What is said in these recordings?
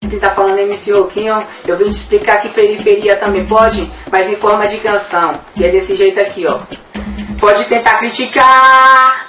Quem tá falando é MC Roquinho. Eu vim te explicar que periferia também pode, mas em forma de canção. E é desse jeito aqui, ó. Pode tentar criticar,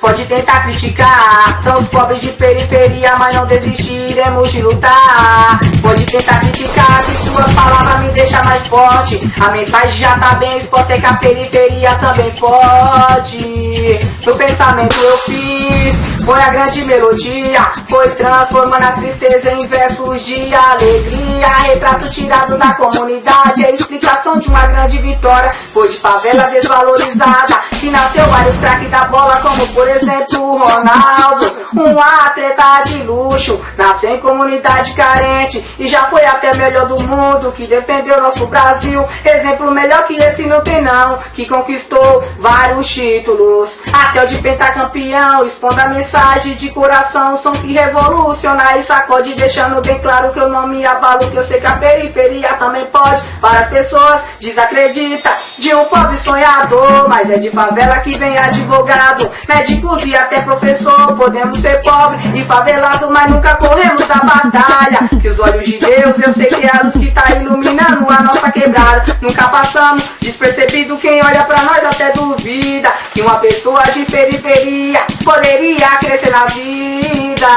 são os pobres de periferia, mas não desistiremos de lutar. Pode tentar criticar, que suas palavras me deixam mais forte. A mensagem já tá bem exposta, é que a periferia também pode. No pensamento eu fiz, foi a grande melodia, foi transformando a tristeza em versos de alegria. Retrato tirado da comunidade, é explicação de uma grande vitória. Foi de favela desvalorizada que nasceu vários craques da bola, como por exemplo o Ronaldo, um atleta de luxo. Nasceu em comunidade carente e já foi até melhor do mundo, que defendeu nosso Brasil. Exemplo melhor que esse não tem não, que conquistou vários títulos, até o de pentacampeão, expondo a mensagem de coração. Som que revoluciona e sacode, deixando bem claro que eu não me abalo, que eu sei que a periferia também pode. Várias pessoas desacreditam de um pobre sonhador, mas é de favela que vem advogado, médicos e até professor. Podemos ser pobre e favelado, mas nunca corremos da batalha, que os olhos de Deus eu sei que é a luz que tá iluminando a nossa quebrada. Nunca passamos despercebido, quem olha pra nós até duvida que uma pessoa de periferia poderia crescer na vida.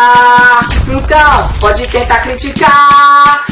Então, pode tentar criticar,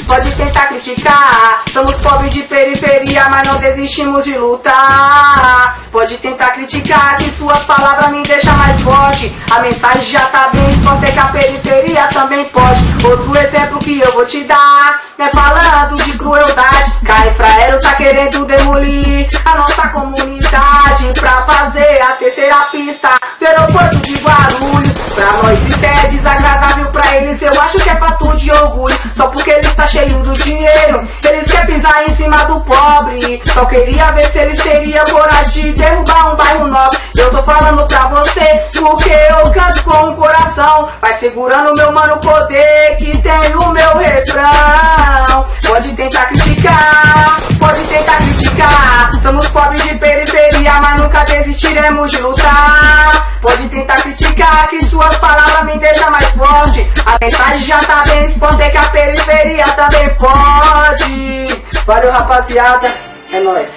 somos pobres de periferia, mas não desistimos de lutar. Pode tentar criticar, que suas palavras me deixam mais forte. A mensagem já tá bem exposta, é que a periferia também pode. Outro exemplo que eu vou te dar é falando de crueldade. Caifraero tá querendo demolir a nossa comunidade pra fazer a terceira pista do aeroporto de Guarulhos. Pra nós isso é desagradável, pra eles eu acho que é fato de orgulho. Só porque eles tá cheio do dinheiro, eles querem pisar em cima do pobre. Só queria ver se eles teriam coragem de derrubar um bairro nobre. Eu tô falando pra você porque eu canto com o coração. Vai segurando meu mano poder, que tem o meu refrão. Pode tentar criticar, somos pobres de periferia, mas nunca desistiremos de lutar. Pode tentar criticar, que suas palavras me deixam mais forte. A mensagem já tá bem exposta, é que a periferia também pode. Valeu, rapaziada, é nóis.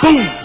Pum!